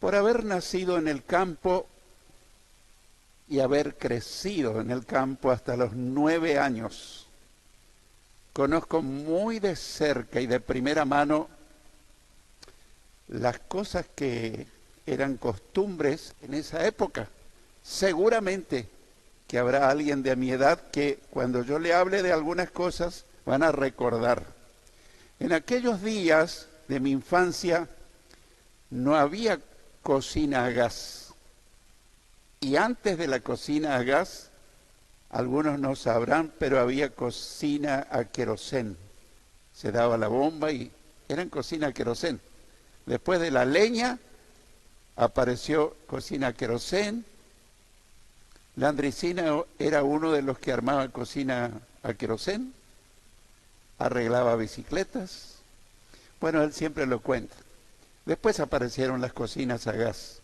Por haber nacido en el campo y haber crecido en el campo hasta los 9 años, conozco muy de cerca y de primera mano las cosas que eran costumbres en esa época. Seguramente que habrá alguien de mi edad que cuando yo le hable de algunas cosas van a recordar. En aquellos días de mi infancia no había cocina a gas. Y antes de la cocina a gas, algunos no sabrán, pero había cocina a querosén. Se daba la bomba y eran cocina a querosén. Después de la leña apareció cocina a querosén. Landricina era uno de los que armaba cocina a querosén, arreglaba bicicletas. Bueno, él siempre lo cuenta. Después aparecieron las cocinas a gas.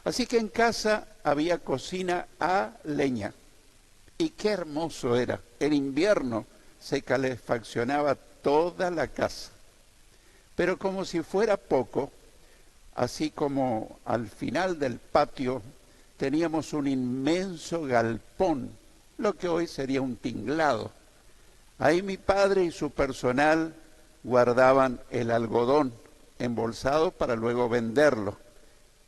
Así que en casa había cocina a leña. Y qué hermoso era. En invierno se calefaccionaba toda la casa. Pero como si fuera poco, así como al final del patio teníamos un inmenso galpón, lo que hoy sería un tinglado. Ahí mi padre y su personal guardaban el algodón embolsado para luego venderlo.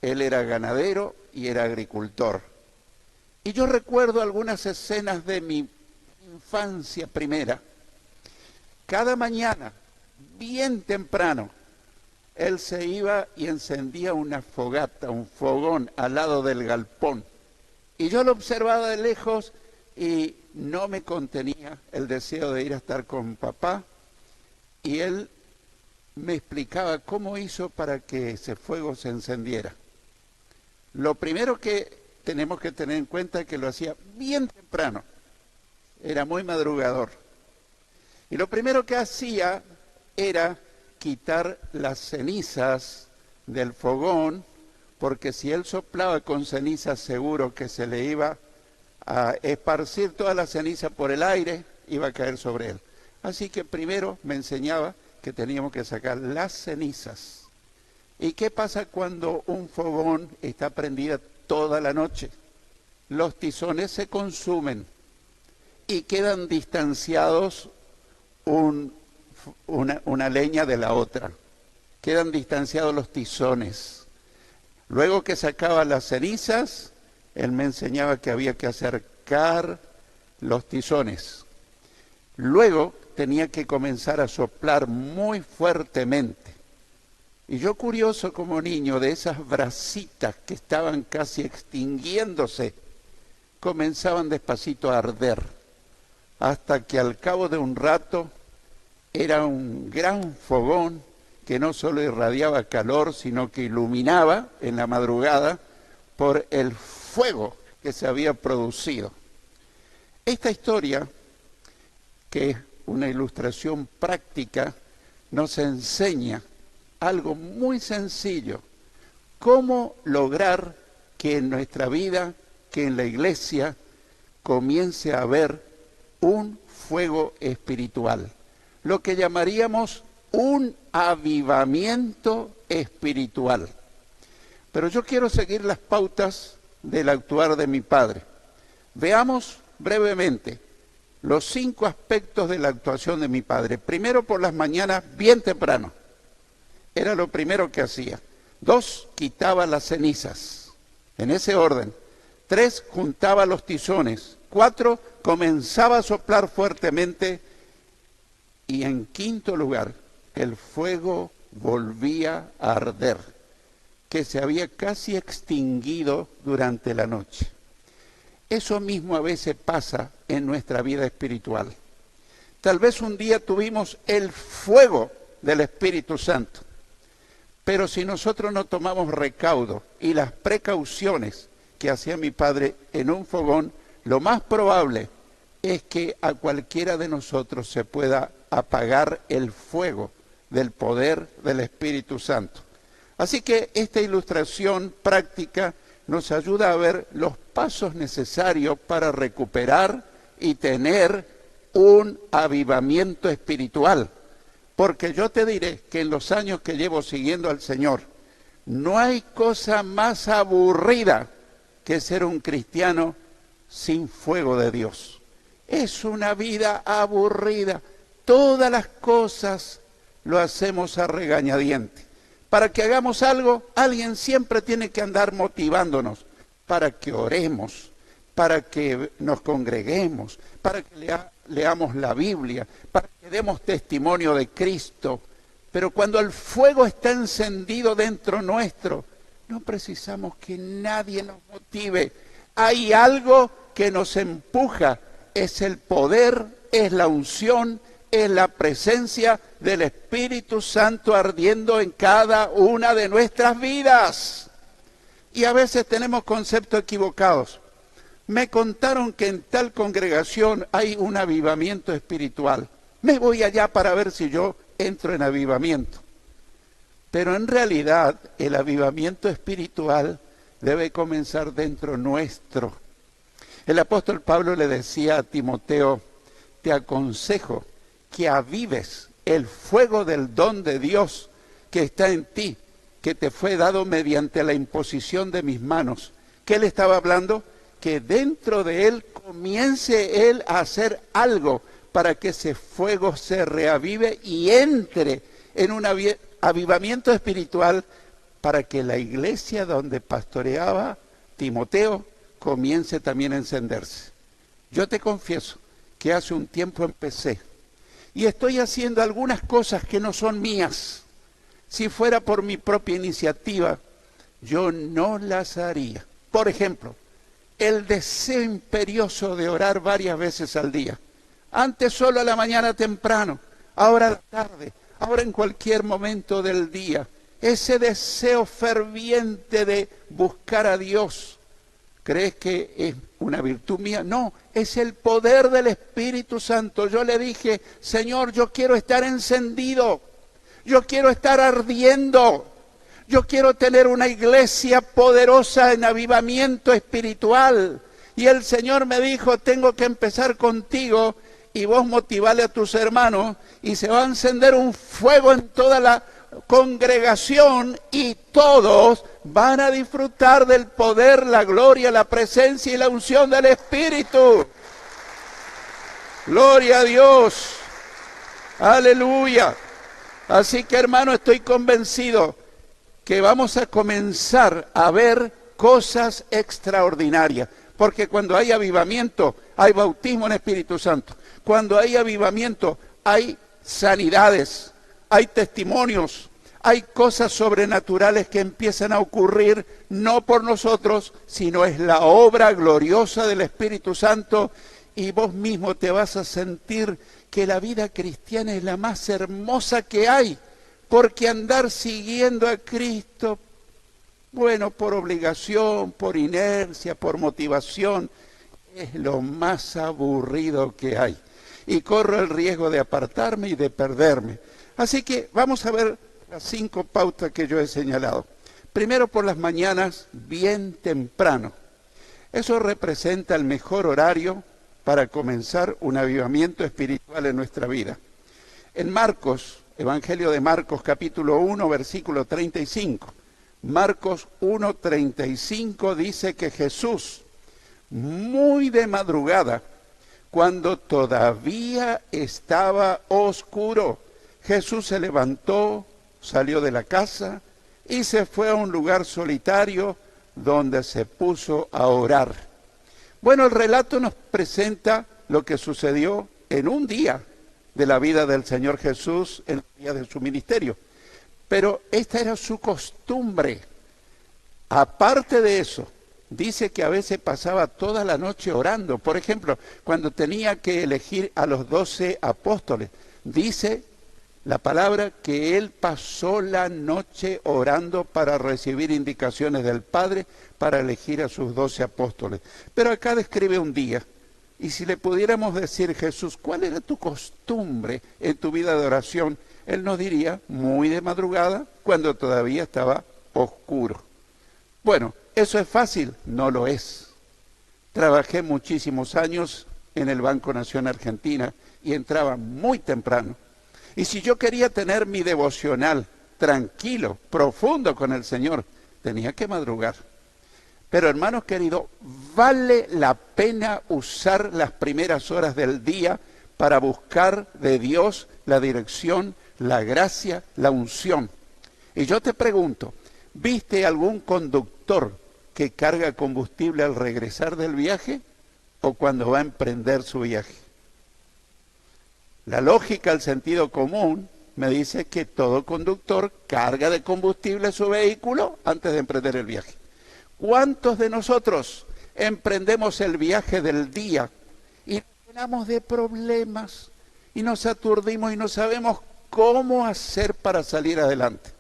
Él era ganadero y era agricultor. Y yo recuerdo algunas escenas de mi infancia primera. Cada mañana, bien temprano, él se iba y encendía una fogata, un fogón al lado del galpón. Y yo lo observaba de lejos y no me contenía el deseo de ir a estar con papá. Y él me explicaba cómo hizo para que ese fuego se encendiera. Lo primero que tenemos que tener en cuenta es que lo hacía bien temprano. Era muy madrugador. Y lo primero que hacía era quitar las cenizas del fogón, porque si él soplaba con cenizas seguro que se le iba a esparcir toda la ceniza por el aire, iba a caer sobre él. Así que primero me enseñaba que teníamos que sacar las cenizas. ¿Y qué pasa cuando un fogón está prendido toda la noche? Los tizones se consumen y quedan distanciados una leña de la otra. Quedan distanciados los tizones. Luego que sacaba las cenizas, él me enseñaba que había que acercar los tizones. Luego tenía que comenzar a soplar muy fuertemente. Y yo, curioso como niño, de esas brasitas que estaban casi extinguiéndose, comenzaban despacito a arder, hasta que al cabo de un rato era un gran fogón que no solo irradiaba calor, sino que iluminaba en la madrugada por el fuego que se había producido. Esta historia, que es una ilustración práctica, nos enseña algo muy sencillo: cómo lograr que en nuestra vida, que en la iglesia, comience a haber un fuego espiritual, lo que llamaríamos un avivamiento espiritual. Pero yo quiero seguir las pautas del actuar de mi padre. Veamos brevemente los 5 aspectos de la actuación de mi padre. Primero, por las mañanas, bien temprano. Era lo primero que hacía. 2, quitaba las cenizas, en ese orden. 3, juntaba los tizones. 4, comenzaba a soplar fuertemente. Y en quinto lugar, el fuego volvía a arder, que se había casi extinguido durante la noche. Eso mismo a veces pasa en nuestra vida espiritual. Tal vez un día tuvimos el fuego del Espíritu Santo, pero si nosotros no tomamos recaudo y las precauciones que hacía mi padre en un fogón, lo más probable es que a cualquiera de nosotros se pueda apagar el fuego del poder del Espíritu Santo. Así que esta ilustración práctica nos ayuda a ver los pasos necesarios para recuperar y tener un avivamiento espiritual. Porque yo te diré que en los años que llevo siguiendo al Señor, No hay cosa más aburrida que ser un cristiano sin fuego de Dios. Es una vida aburrida. Todas las cosas lo hacemos a regañadientes. Para que hagamos algo, alguien siempre tiene que andar motivándonos para que oremos, para que nos congreguemos, para que leamos la Biblia, para que demos testimonio de Cristo. Pero cuando el fuego está encendido dentro nuestro, no precisamos que nadie nos motive. Hay algo que nos empuja, es el poder, es la unción, es la presencia del Espíritu Santo ardiendo en cada una de nuestras vidas. Y a veces tenemos conceptos equivocados. Me contaron que en tal congregación hay un avivamiento espiritual. Me voy allá para ver si yo entro en avivamiento. Pero en realidad el avivamiento espiritual debe comenzar dentro nuestro. El apóstol Pablo le decía a Timoteo, te aconsejo que avives el fuego del don de Dios que está en ti, que te fue dado mediante la imposición de mis manos. ¿Qué le estaba hablando? Que dentro de él comience él a hacer algo para que ese fuego se reavive y entre en un avivamiento espiritual para que la iglesia donde pastoreaba Timoteo comience también a encenderse. Yo te confieso que hace un tiempo empecé y estoy haciendo algunas cosas que no son mías. Si fuera por mi propia iniciativa, yo no las haría. Por ejemplo, el deseo imperioso de orar varias veces al día. Antes solo a la mañana temprano, ahora a la tarde, ahora en cualquier momento del día. Ese deseo ferviente de buscar a Dios. ¿Crees que es una virtud mía? No, es el poder del Espíritu Santo. Yo le dije, Señor, yo quiero estar encendido, yo quiero estar ardiendo, yo quiero tener una iglesia poderosa en avivamiento espiritual. Y el Señor me dijo, tengo que empezar contigo y vos motivale a tus hermanos y se va a encender un fuego en toda la congregación y todos van a disfrutar del poder, la gloria, la presencia y la unción del Espíritu. Gloria a Dios. Aleluya. Así que, hermano, estoy convencido que vamos a comenzar a ver cosas extraordinarias. Porque cuando hay avivamiento, hay bautismo en Espíritu Santo. Cuando hay avivamiento, hay sanidades, hay testimonios, hay cosas sobrenaturales que empiezan a ocurrir, no por nosotros, sino es la obra gloriosa del Espíritu Santo, y vos mismo te vas a sentir que la vida cristiana es la más hermosa que hay, porque andar siguiendo a Cristo, bueno, por obligación, por inercia, por motivación, es lo más aburrido que hay. Y corro el riesgo de apartarme y de perderme. Así que vamos a ver las 5 pautas que yo he señalado. Primero, por las mañanas, bien temprano. Eso representa el mejor horario para comenzar un avivamiento espiritual en nuestra vida. En Marcos, Evangelio de Marcos, capítulo 1, versículo 35. Marcos 1:35 dice que Jesús, muy de madrugada, cuando todavía estaba oscuro, Jesús se levantó, salió de la casa y se fue a un lugar solitario donde se puso a orar. Bueno, el relato nos presenta lo que sucedió en un día de la vida del Señor Jesús, en el día de su ministerio. Pero esta era su costumbre. Aparte de eso, dice que a veces pasaba toda la noche orando. Por ejemplo, cuando tenía que elegir a los 12 apóstoles, dice la palabra que él pasó la noche orando para recibir indicaciones del Padre para elegir a sus 12 apóstoles. Pero acá describe un día. Y si le pudiéramos decir, Jesús, ¿cuál era tu costumbre en tu vida de oración? Él nos diría, muy de madrugada, cuando todavía estaba oscuro. Bueno, ¿eso es fácil? No lo es. Trabajé muchísimos años en el Banco Nación Argentina y entraba muy temprano. Y si yo quería tener mi devocional tranquilo, profundo con el Señor, tenía que madrugar. Pero hermanos queridos, vale la pena usar las primeras horas del día para buscar de Dios la dirección, la gracia, la unción. Y yo te pregunto, ¿viste algún conductor que carga combustible al regresar del viaje o cuando va a emprender su viaje? La lógica, el sentido común, me dice que todo conductor carga de combustible su vehículo antes de emprender el viaje. ¿Cuántos de nosotros emprendemos el viaje del día y nos llenamos de problemas y nos aturdimos y no sabemos cómo hacer para salir adelante?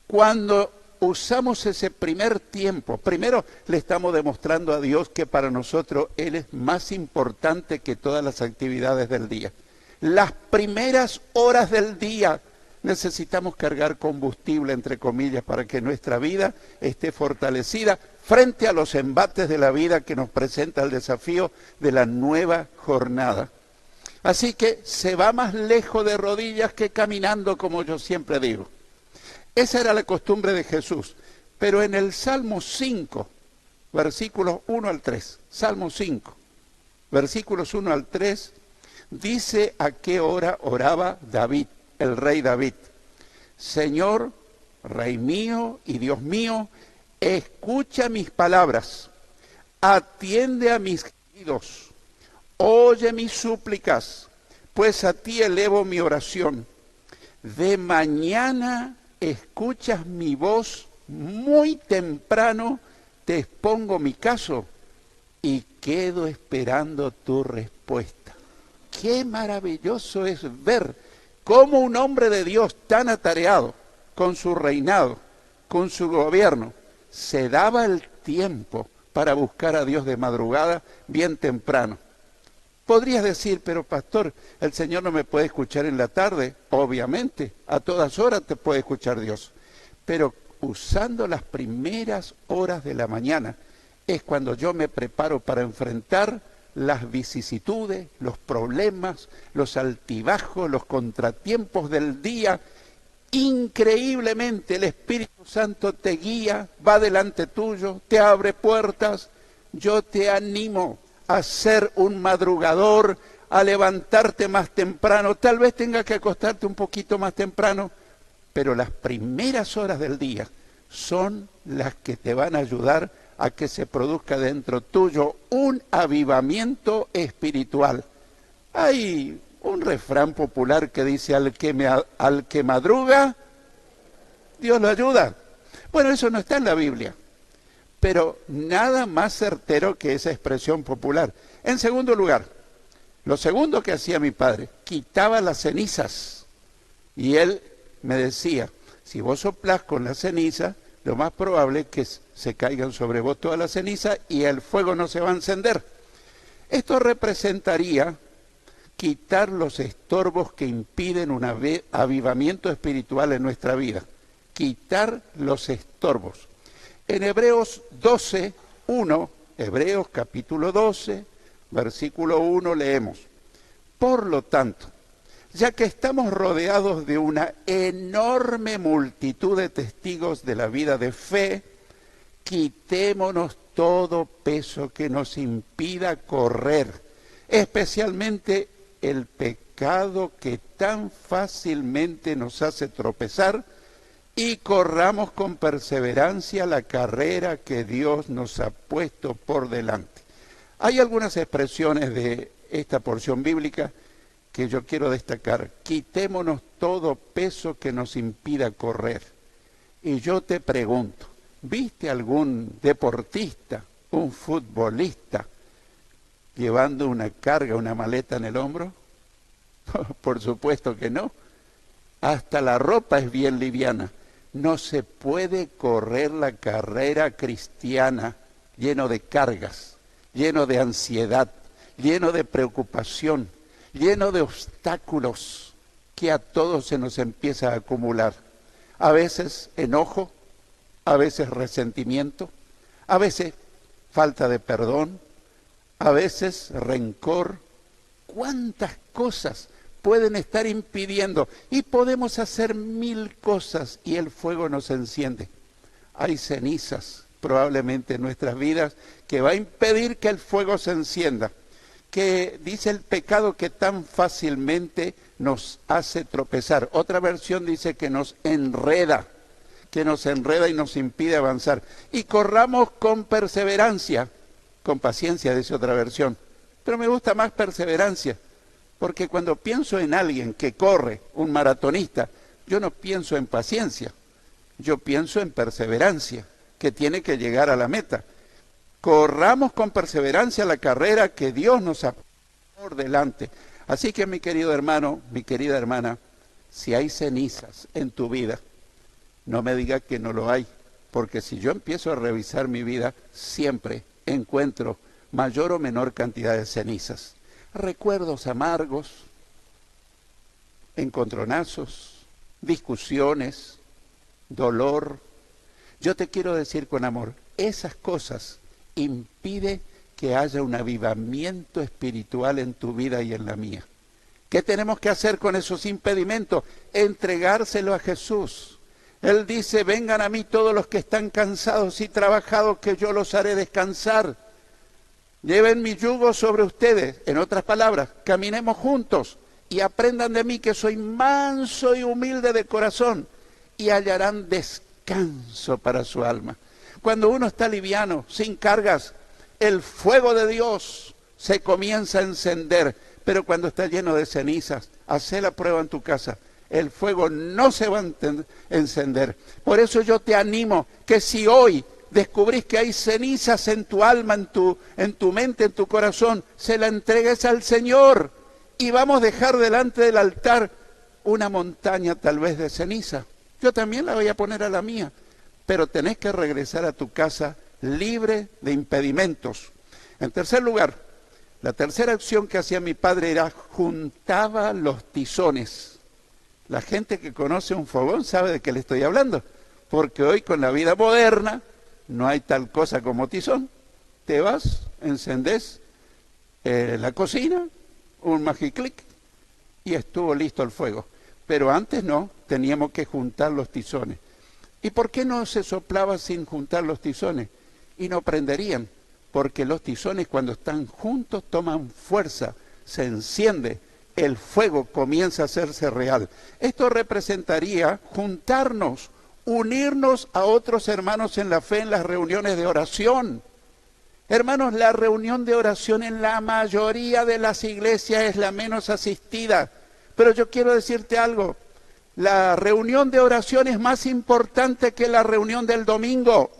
Cuando usamos ese primer tiempo, primero le estamos demostrando a Dios que para nosotros Él es más importante que todas las actividades del día. Las primeras horas del día necesitamos cargar combustible, entre comillas, para que nuestra vida esté fortalecida frente a los embates de la vida que nos presenta el desafío de la nueva jornada. Así que se va más lejos de rodillas que caminando, como yo siempre digo. Esa era la costumbre de Jesús. Pero en el Salmo 5, versículos 1 al 3, Salmo 5, versículos 1 al 3, dice a qué hora oraba David, el rey David. Señor, Rey mío y Dios mío, escucha mis palabras, atiende a mis gemidos, oye mis súplicas, pues a ti elevo mi oración. De mañana escuchas mi voz, muy temprano te expongo mi caso y quedo esperando tu respuesta. Qué maravilloso es ver cómo un hombre de Dios tan atareado con su reinado, con su gobierno, se daba el tiempo para buscar a Dios de madrugada bien temprano. Podrías decir, pero pastor, el Señor no me puede escuchar en la tarde. Obviamente, a todas horas te puede escuchar Dios. Pero usando las primeras horas de la mañana es cuando yo me preparo para enfrentar las vicisitudes, los problemas, los altibajos, los contratiempos del día. Increíblemente el Espíritu Santo te guía, va delante tuyo, te abre puertas. Yo te animo a ser un madrugador, a levantarte más temprano. Tal vez tengas que acostarte un poquito más temprano, pero las primeras horas del día son las que te van a ayudar a que se produzca dentro tuyo un avivamiento espiritual. Hay un refrán popular que dice, al que madruga, Dios lo ayuda. Bueno, eso no está en la Biblia, pero nada más certero que esa expresión popular. En segundo lugar, lo segundo que hacía mi padre, quitaba las cenizas. Y él me decía, si vos soplás con la ceniza, lo más probable es que se caigan sobre vos todas las cenizas y el fuego no se va a encender. Esto representaría quitar los estorbos que impiden un avivamiento espiritual en nuestra vida. Quitar los estorbos. En Hebreos 12, 1, Hebreos capítulo 12, versículo 1, leemos: por lo tanto, ya que estamos rodeados de una enorme multitud de testigos de la vida de fe, quitémonos todo peso que nos impida correr, especialmente el pecado que tan fácilmente nos hace tropezar, y corramos con perseverancia la carrera que Dios nos ha puesto por delante. Hay algunas expresiones de esta porción bíblica que yo quiero destacar. Quitémonos todo peso que nos impida correr. Y yo te pregunto, ¿viste algún deportista, un futbolista, llevando una carga, una maleta en el hombro? Por supuesto que no. Hasta la ropa es bien liviana. No se puede correr la carrera cristiana lleno de cargas, lleno de ansiedad, lleno de preocupación, lleno de obstáculos que a todos se nos empieza a acumular. A veces enojo, a veces resentimiento, a veces falta de perdón, a veces rencor. ¿Cuántas cosas pueden estar impidiendo. Y podemos hacer 1000 cosas y el fuego no se enciende. Hay cenizas probablemente en nuestras vidas que va a impedir que el fuego se encienda. Que dice el pecado que tan fácilmente nos hace tropezar. Otra versión dice que nos enreda y nos impide avanzar. Y corramos con perseverancia, con paciencia, dice otra versión. Pero me gusta más perseverancia, porque cuando pienso en alguien que corre, un maratonista, yo no pienso en paciencia, yo pienso en perseverancia, que tiene que llegar a la meta. Corramos con perseverancia la carrera que Dios nos ha puesto por delante. Así que, mi querido hermano, mi querida hermana, si hay cenizas en tu vida, no me diga que no lo hay, porque si yo empiezo a revisar mi vida, siempre encuentro mayor o menor cantidad de cenizas. Recuerdos amargos, encontronazos, discusiones, dolor. Yo te quiero decir con amor, esas cosas impide que haya un avivamiento espiritual en tu vida y en la mía. ¿Qué tenemos que hacer con esos impedimentos? Entregárselo a Jesús. Él dice, vengan a mí todos los que están cansados y trabajados, que yo los haré descansar. Lleven mi yugo sobre ustedes. En otras palabras, caminemos juntos y aprendan de mí, que soy manso y humilde de corazón, y hallarán descanso para su alma. Cuando uno está liviano, sin cargas, el fuego de Dios se comienza a encender. Pero cuando está lleno de cenizas, hacé la prueba en tu casa, el fuego no se va a encender. Por eso yo te animo que si hoy descubrís que hay cenizas en tu alma, en tu mente, en tu corazón, se la entregues al Señor. Y vamos a dejar delante del altar una montaña tal vez de ceniza. Yo también la voy a poner a la mía. Pero tenés que regresar a tu casa libre de impedimentos. En tercer lugar, la tercera acción que hacía mi padre era juntaba los tizones. La gente que conoce un fogón sabe de qué le estoy hablando, porque hoy con la vida moderna no hay tal cosa como tizón. Te vas, encendés la cocina, un magiclic y estuvo listo el fuego. Pero antes no, teníamos que juntar los tizones. ¿Y por qué no se soplaba sin juntar los tizones? Y no prenderían, porque los tizones cuando están juntos toman fuerza, se enciende, el fuego comienza a hacerse real. Esto representaría juntarnos, unirnos a otros hermanos en la fe en las reuniones de oración. Hermanos, la reunión de oración en la mayoría de las iglesias es la menos asistida. Pero yo quiero decirte algo, la reunión de oración es más importante que la reunión del domingo,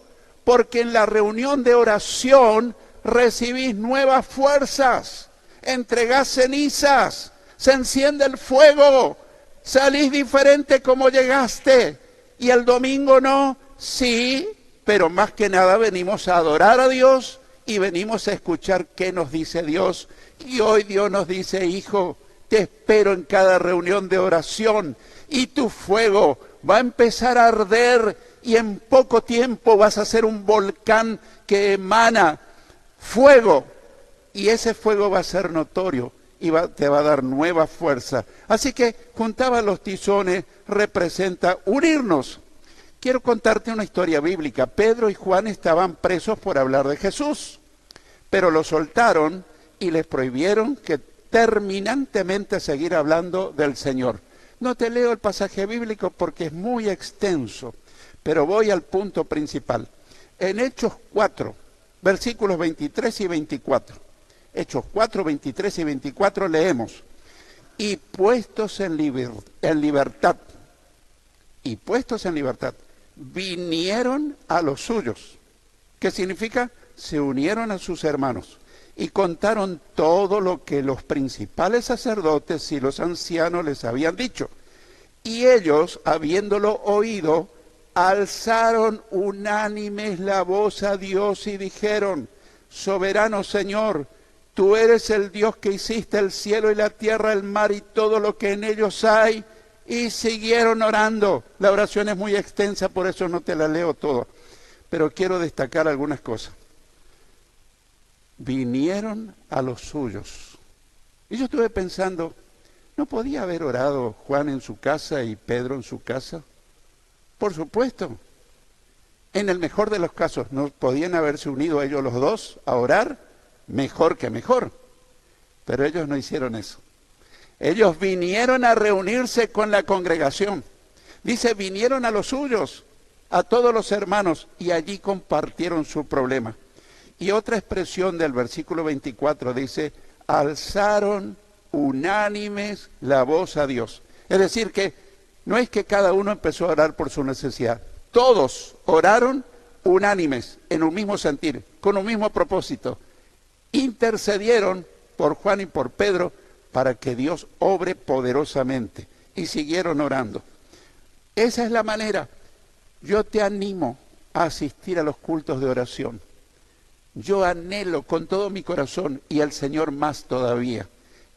porque en la reunión de oración recibís nuevas fuerzas, entregás cenizas, se enciende el fuego, salís diferente como llegaste. Y el domingo no, sí, pero más que nada venimos a adorar a Dios y venimos a escuchar qué nos dice Dios. Y hoy Dios nos dice, hijo, te espero en cada reunión de oración y tu fuego va a empezar a arder y en poco tiempo vas a ser un volcán que emana fuego y ese fuego va a ser notorio y te va a dar nueva fuerza. Así que juntaba los tizones representa unirnos. Quiero contarte una historia bíblica. Pedro y Juan estaban presos por hablar de Jesús, pero los soltaron y les prohibieron que terminantemente seguir hablando del Señor. No te leo el pasaje bíblico porque es muy extenso, pero voy al punto principal. En Hechos 4, versículos 23 y 24. Hechos 4, 23 y 24 leemos. Y puestos en libertad, vinieron a los suyos. ¿Qué significa? Se unieron a sus hermanos y contaron todo lo que los principales sacerdotes y los ancianos les habían dicho. Y ellos, habiéndolo oído, alzaron unánimes la voz a Dios y dijeron, soberano Señor, tú eres el Dios que hiciste el cielo y la tierra, el mar y todo lo que en ellos hay. Y siguieron orando. La oración es muy extensa, por eso no te la leo todo. Pero quiero destacar algunas cosas. Vinieron a los suyos. Y yo estuve pensando, ¿No podía haber orado Juan en su casa y Pedro en su casa? Por supuesto. En el mejor de los casos, ¿no podían haberse unido ellos los dos a orar? Mejor que mejor. Pero ellos no hicieron eso. Ellos vinieron a reunirse con la congregación. Dice, vinieron a los suyos, a todos los hermanos, y allí compartieron su problema. Y otra expresión del versículo 24 dice, alzaron unánimes la voz a Dios. Es decir, que no es que cada uno empezó a orar por su necesidad. Todos oraron unánimes, en un mismo sentir, con un mismo propósito. Intercedieron por Juan y por Pedro para que Dios obre poderosamente. Y siguieron orando. Esa es la manera. Yo te animo a asistir a los cultos de oración. Yo anhelo con todo mi corazón, y el Señor más todavía,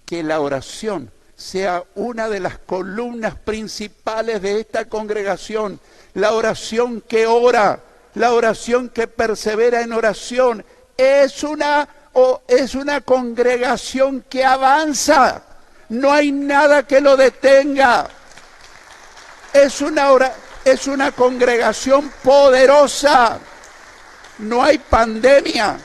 que la oración sea una de las columnas principales de esta congregación. La oración que ora, la oración que persevera en oración, es una congregación que avanza. No hay nada que lo detenga. Es una congregación poderosa. No hay pandemia,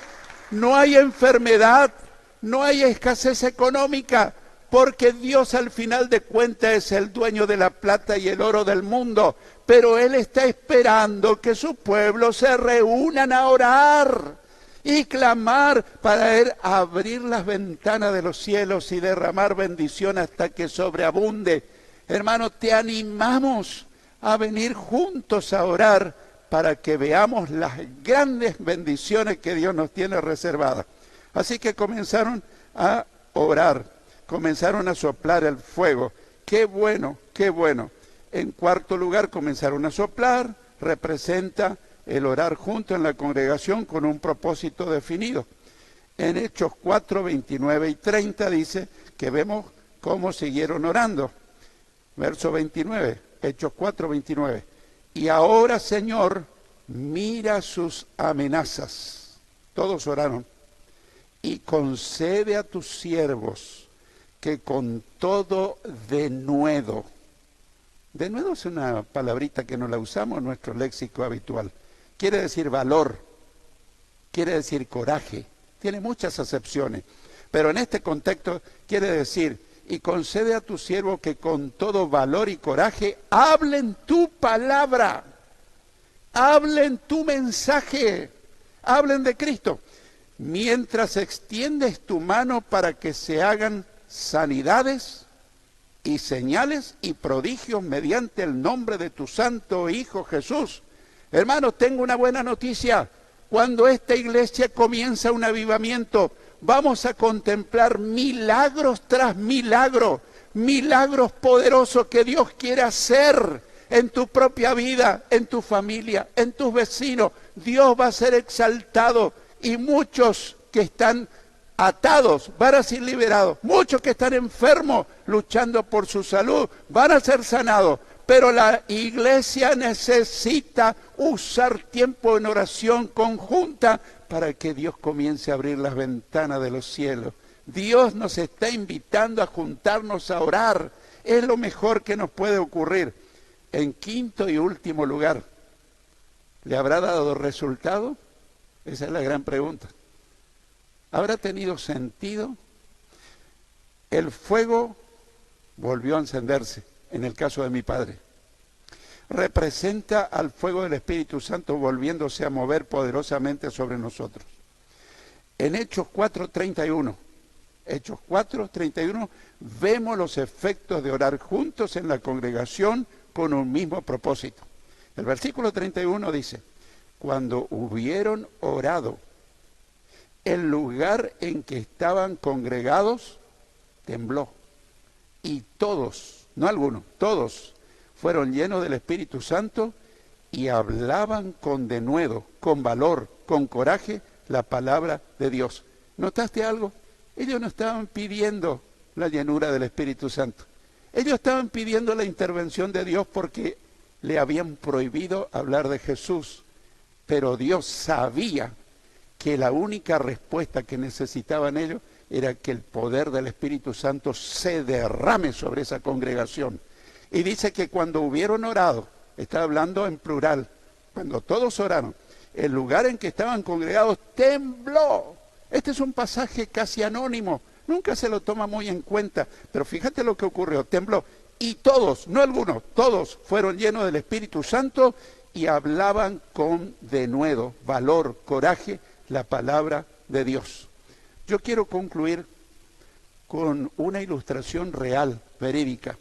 no hay enfermedad, no hay escasez económica, porque Dios al final de cuentas es el dueño de la plata y el oro del mundo, pero Él está esperando que su pueblo se reúnan a orar y clamar para Él abrir las ventanas de los cielos y derramar bendición hasta que sobreabunde. Hermano, te animamos a venir juntos a orar para que veamos las grandes bendiciones que Dios nos tiene reservadas. Así que comenzaron a orar, comenzaron a soplar el fuego. ¡Qué bueno, qué bueno! En cuarto lugar, comenzaron a soplar, representa el orar junto en la congregación con un propósito definido. En Hechos 4, 29 y 30 dice que vemos cómo siguieron orando. Verso 29, Hechos 4, 29. Y ahora, Señor, mira sus amenazas. Todos oraron. Y concede a tus siervos que con todo denuedo. Denuedo es una palabrita que no la usamos en nuestro léxico habitual. Quiere decir valor, quiere decir coraje. Tiene muchas acepciones. Pero en este contexto quiere decir, y concede a tu siervo que con todo valor y coraje hablen tu palabra, hablen tu mensaje, hablen de Cristo, mientras extiendes tu mano para que se hagan sanidades y señales y prodigios mediante el nombre de tu santo Hijo Jesús. Hermanos, tengo una buena noticia. Cuando esta iglesia comienza un avivamiento, vamos a contemplar milagros tras milagros, milagros poderosos que Dios quiere hacer en tu propia vida, en tu familia, en tus vecinos. Dios va a ser exaltado y muchos que están atados van a ser liberados. Muchos que están enfermos luchando por su salud van a ser sanados. Pero la iglesia necesita usar tiempo en oración conjunta para que Dios comience a abrir las ventanas de los cielos. Dios nos está invitando a juntarnos a orar. Es lo mejor que nos puede ocurrir. En quinto y último lugar, ¿le habrá dado resultado? Esa es la gran pregunta. ¿Habrá tenido sentido? El fuego volvió a encenderse, en el caso de mi padre. Representa al fuego del Espíritu Santo volviéndose a mover poderosamente sobre nosotros. En Hechos 4:31, Hechos 4:31, vemos los efectos de orar juntos en la congregación con un mismo propósito. El versículo 31 dice, cuando hubieron orado, el lugar en que estaban congregados tembló. Y todos, no algunos, todos fueron llenos del Espíritu Santo y hablaban con denuedo, con valor, con coraje, la palabra de Dios. ¿Notaste algo? Ellos no estaban pidiendo la llenura del Espíritu Santo. Ellos estaban pidiendo la intervención de Dios porque le habían prohibido hablar de Jesús. Pero Dios sabía que la única respuesta que necesitaban ellos era que el poder del Espíritu Santo se derrame sobre esa congregación. Y dice que cuando hubieron orado, está hablando en plural, cuando todos oraron, el lugar en que estaban congregados tembló. Este es un pasaje casi anónimo, nunca se lo toma muy en cuenta, pero fíjate lo que ocurrió, tembló. Y todos, no algunos, todos fueron llenos del Espíritu Santo y hablaban con denuedo, valor, coraje, la palabra de Dios. Yo quiero concluir con una ilustración real, verídica,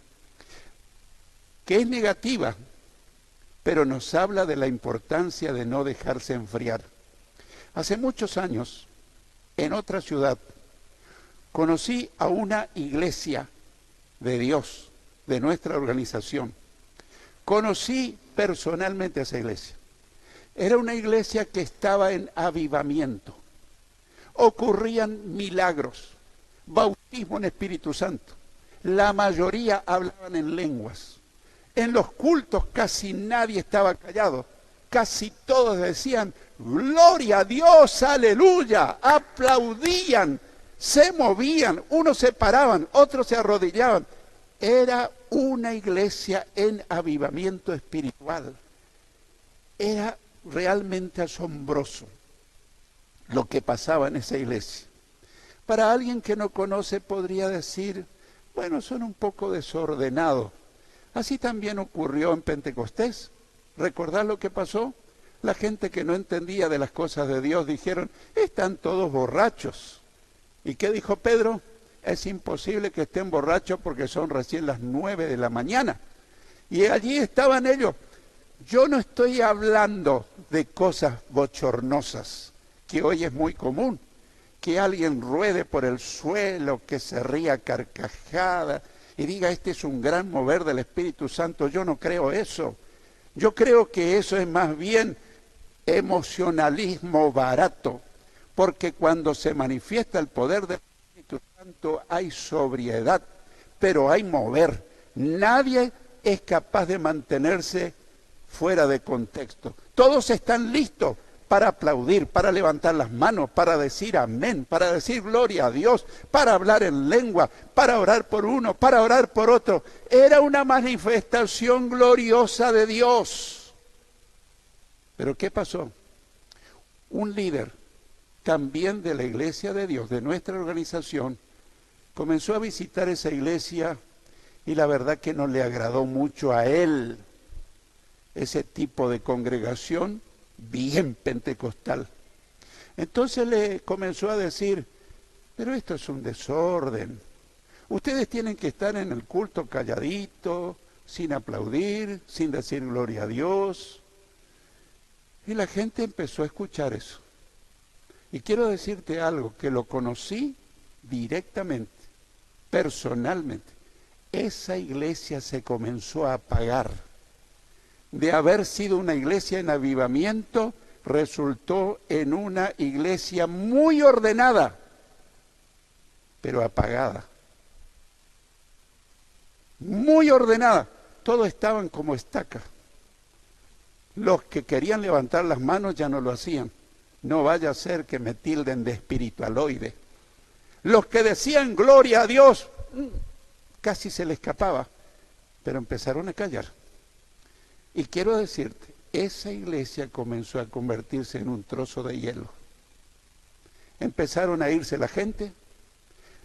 que es negativa, pero nos habla de la importancia de no dejarse enfriar. Hace muchos años, en otra ciudad, conocí a una iglesia de Dios, de nuestra organización. Conocí personalmente a esa iglesia. Era una iglesia que estaba en avivamiento. Ocurrían milagros, bautismo en Espíritu Santo. La mayoría hablaban en lenguas. En los cultos casi nadie estaba callado. Casi todos decían, gloria a Dios, aleluya, aplaudían, se movían, unos se paraban, otros se arrodillaban. Era una iglesia en avivamiento espiritual. Era realmente asombroso lo que pasaba en esa iglesia. Para alguien que no conoce podría decir, bueno, son un poco desordenados. Así también ocurrió en Pentecostés. ¿Recordás lo que pasó? La gente que no entendía de las cosas de Dios dijeron, están todos borrachos. ¿Y qué dijo Pedro? Es imposible que estén borrachos porque son recién las 9 de la mañana. Y allí estaban ellos. Yo no estoy hablando de cosas bochornosas, que hoy es muy común. Que alguien ruede por el suelo, que se ría carcajada y diga, este es un gran mover del Espíritu Santo. Yo no creo eso. Yo creo que eso es más bien emocionalismo barato, porque cuando se manifiesta el poder del Espíritu Santo hay sobriedad, pero hay mover. Nadie es capaz de mantenerse fuera de contexto. Todos están listos para aplaudir, para levantar las manos, para decir amén, para decir gloria a Dios, para hablar en lengua, para orar por uno, para orar por otro. Era una manifestación gloriosa de Dios. Pero ¿qué pasó? Un líder, también de la Iglesia de Dios, de nuestra organización, comenzó a visitar esa iglesia y la verdad que no le agradó mucho a él ese tipo de congregación bien pentecostal. Entonces le comenzó a decir, pero esto es un desorden. Ustedes tienen que estar en el culto calladito, sin aplaudir, sin decir gloria a Dios. Y la gente empezó a escuchar eso. Y quiero decirte algo, que lo conocí directamente, personalmente. Esa iglesia se comenzó a apagar. De haber sido una iglesia en avivamiento, resultó en una iglesia muy ordenada, pero apagada. Muy ordenada. Todos estaban como estacas. Los que querían levantar las manos ya no lo hacían. No vaya a ser que me tilden de espiritualoide. Los que decían gloria a Dios, casi se les escapaba, pero empezaron a callar. Y quiero decirte, esa iglesia comenzó a convertirse en un trozo de hielo. Empezaron a irse la gente,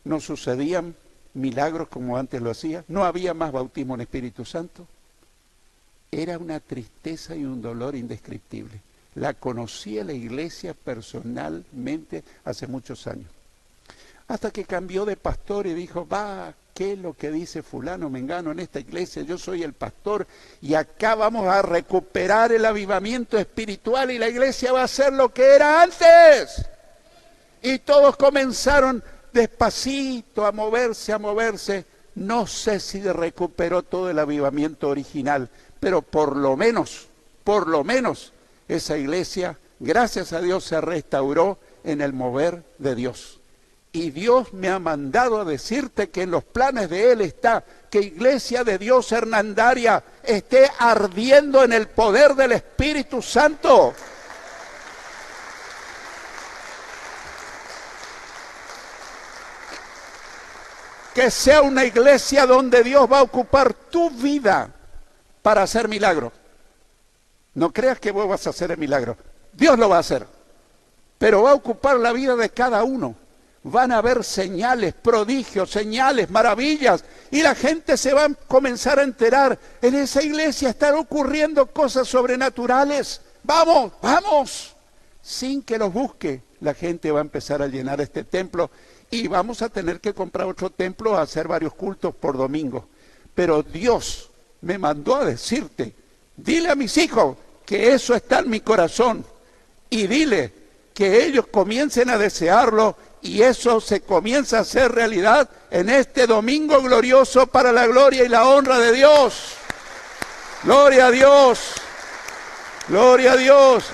no sucedían milagros como antes lo hacía, no había más bautismo en Espíritu Santo. Era una tristeza y un dolor indescriptible. La conocí a la iglesia personalmente hace muchos años. Hasta que cambió de pastor y dijo, ¿qué es lo que dice fulano, mengano en esta iglesia? Yo soy el pastor y acá vamos a recuperar el avivamiento espiritual y la iglesia va a ser lo que era antes. Y todos comenzaron despacito a moverse. No sé si recuperó todo el avivamiento original, pero por lo menos, esa iglesia, gracias a Dios, se restauró en el mover de Dios. Y Dios me ha mandado a decirte que en los planes de Él está que Iglesia de Dios Hernandaria esté ardiendo en el poder del Espíritu Santo. que sea una iglesia donde Dios va a ocupar tu vida para hacer milagros. No creas que vos vas a hacer el milagro. Dios lo va a hacer. Pero va a ocupar la vida de cada uno. Van a haber señales, prodigios, señales, maravillas. Y la gente se va a comenzar a enterar. En esa iglesia están ocurriendo cosas sobrenaturales. ¡Vamos, vamos! Sin que los busque, la gente va a empezar a llenar este templo. Y vamos a tener que comprar otro templo a hacer varios cultos por domingo. Pero Dios me mandó a decirte, dile a mis hijos que eso está en mi corazón. Y dile que ellos comiencen a desearlo y eso se comienza a hacer realidad en este domingo glorioso para la gloria y la honra de Dios. Gloria a Dios. Gloria a Dios.